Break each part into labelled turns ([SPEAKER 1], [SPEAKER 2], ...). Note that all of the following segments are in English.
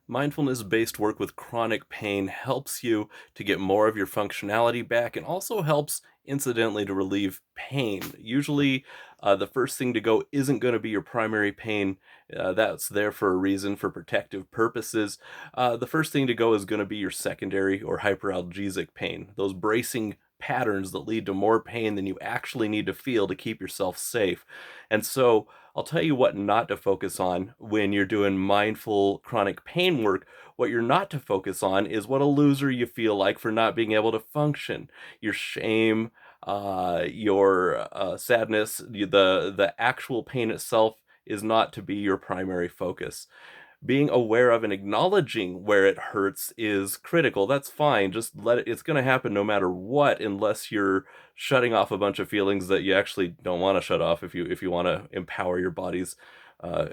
[SPEAKER 1] Mindfulness-based work with chronic pain helps you to get more of your functionality back and also helps incidentally to relieve pain. Usually, the first thing to go isn't going to be your primary pain. That's there for a reason, for protective purposes. The first thing to go is going to be your secondary or hyperalgesic pain, those bracing patterns that lead to more pain than you actually need to feel to keep yourself safe. And so, I'll tell you what not to focus on when you're doing mindful chronic pain work. What you're not to focus on is what a loser you feel like for not being able to function. Your shame, your sadness, the actual pain itself is not to be your primary focus. Being aware of and acknowledging where it hurts is critical. That's fine. Just let it, it's going to happen no matter what, unless you're shutting off a bunch of feelings that you actually don't want to shut off. If you want to empower your body's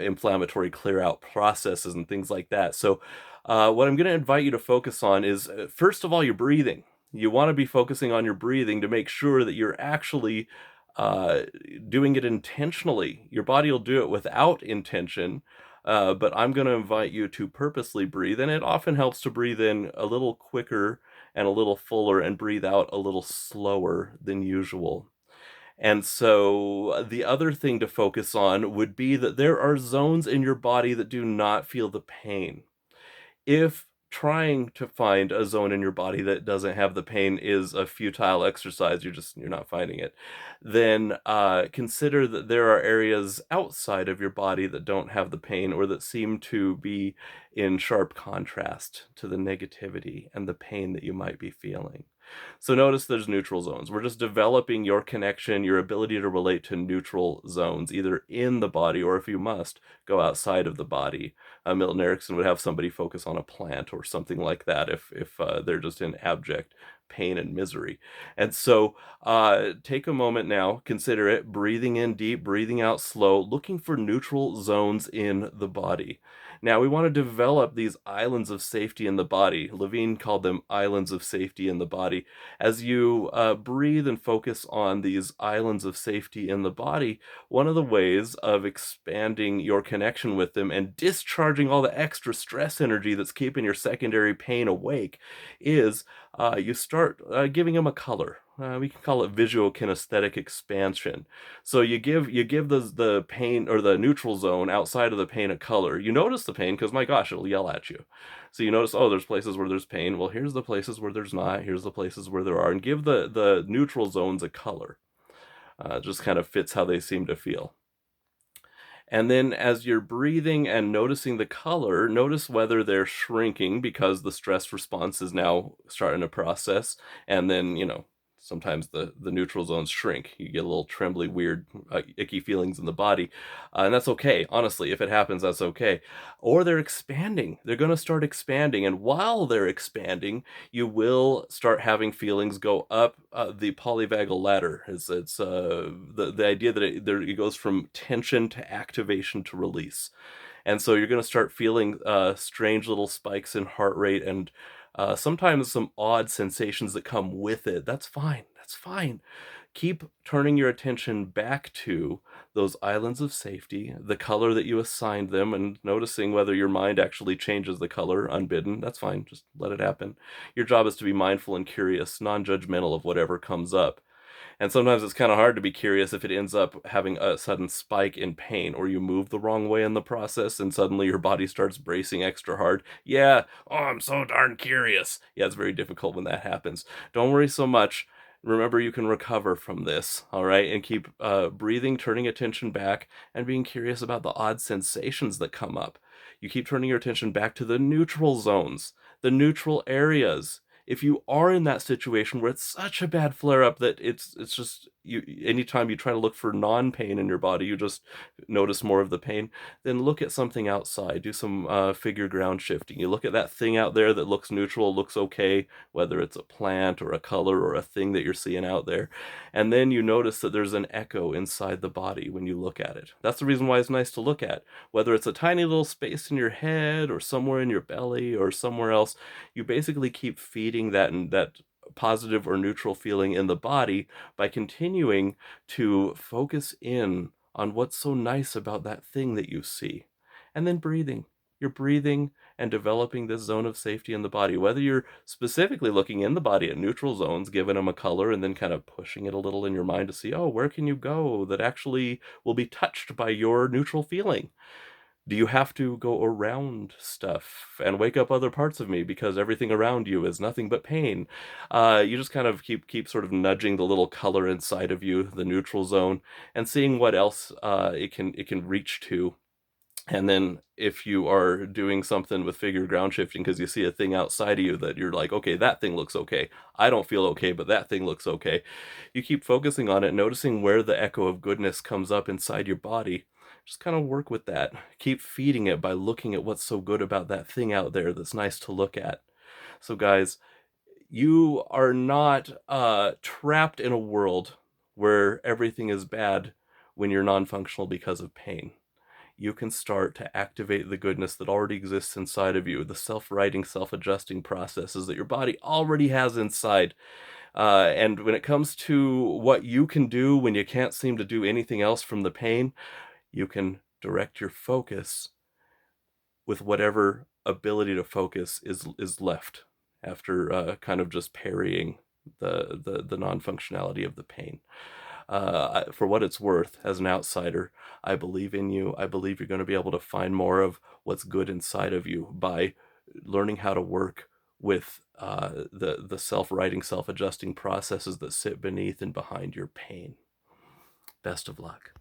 [SPEAKER 1] inflammatory clear out processes and things like that. So, what I'm going to invite you to focus on is first of all, your breathing. You want to be focusing on your breathing to make sure that you're actually uh, doing it intentionally. Your body will do it without intention, but I'm going to invite you to purposely breathe, and it often helps to breathe in a little quicker and a little fuller and breathe out a little slower than usual. And so the other thing to focus on would be that there are zones in your body that do not feel the pain. If trying to find a zone in your body that doesn't have the pain is a futile exercise, you're not finding it, then consider that there are areas outside of your body that don't have the pain or that seem to be in sharp contrast to the negativity and the pain that you might be feeling. So notice there's neutral zones. We're just developing your connection, your ability to relate to neutral zones, either in the body or, if you must, go outside of the body. Milton Erickson would have somebody focus on a plant or something like that if they're just in abject pain and misery. And so take a moment now, consider it, breathing in deep, breathing out slow, looking for neutral zones in the body. Now, we want to develop these islands of safety in the body. Levine called them islands of safety in the body. As you breathe and focus on these islands of safety in the body, one of the ways of expanding your connection with them and discharging all the extra stress energy that's keeping your secondary pain awake is you start giving them a color. We can call it visual kinesthetic expansion. So you give the pain or the neutral zone outside of the pain a color. You notice the pain because, my gosh, it'll yell at you. So you notice, oh, there's places where there's pain. Well, here's the places where there's not. Here's the places where there are, and give the neutral zones a color. Just kind of fits how they seem to feel. And then as you're breathing and noticing the color, notice whether they're shrinking because the stress response is now starting to process. And then, sometimes the neutral zones shrink. You get a little trembly, weird, icky feelings in the body. And that's okay. Honestly, if it happens, that's okay. Or they're expanding. They're going to start expanding. And while they're expanding, you will start having feelings go up the polyvagal ladder. It's the idea that it goes from tension to activation to release. And so you're going to start feeling strange little spikes in heart rate and sometimes some odd sensations that come with it. That's fine. That's fine. Keep turning your attention back to those islands of safety, the color that you assigned them, and noticing whether your mind actually changes the color unbidden. That's fine. Just let it happen. Your job is to be mindful and curious, non judgmental of whatever comes up. And sometimes it's kind of hard to be curious if it ends up having a sudden spike in pain or you move the wrong way in the process and suddenly your body starts bracing extra hard. Yeah, oh, I'm so darn curious. Yeah, it's very difficult when that happens. Don't worry so much. Remember, you can recover from this, all right? And keep breathing, turning attention back, and being curious about the odd sensations that come up. You keep turning your attention back to the neutral zones, the neutral areas. If you are in that situation where it's such a bad flare up that it's just you, anytime you try to look for non-pain in your body, you just notice more of the pain, then look at something outside. Do some figure ground shifting. You look at that thing out there that looks neutral, looks okay, whether it's a plant or a color or a thing that you're seeing out there. And then you notice that there's an echo inside the body when you look at it. That's the reason why it's nice to look at. Whether it's a tiny little space in your head or somewhere in your belly or somewhere else, you basically keep feeding that positive or neutral feeling in the body by continuing to focus in on what's so nice about that thing that you see. And then breathing. You're breathing and developing this zone of safety in the body. Whether you're specifically looking in the body at neutral zones, giving them a color, and then kind of pushing it a little in your mind to see, oh, where can you go that actually will be touched by your neutral feeling? Do you have to go around stuff and wake up other parts of me because everything around you is nothing but pain? You just kind of keep sort of nudging the little color inside of you, the neutral zone, and seeing what else it can reach to. And then if you are doing something with figure ground shifting because you see a thing outside of you that you're like, okay, that thing looks okay. I don't feel okay, but that thing looks okay. You keep focusing on it, noticing where the echo of goodness comes up inside your body. Just kind of work with that. Keep feeding it by looking at what's so good about that thing out there that's nice to look at. So, guys, you are not trapped in a world where everything is bad when you're non functional because of pain. You can start to activate the goodness that already exists inside of you, the self-righting, self-adjusting processes that your body already has inside. And when it comes to what you can do when you can't seem to do anything else from the pain, you can direct your focus with whatever ability to focus is left after kind of just parrying the non-functionality of the pain. For what it's worth, as an outsider, I believe in you. I believe you're going to be able to find more of what's good inside of you by learning how to work with the self-righting, self-adjusting processes that sit beneath and behind your pain. Best of luck.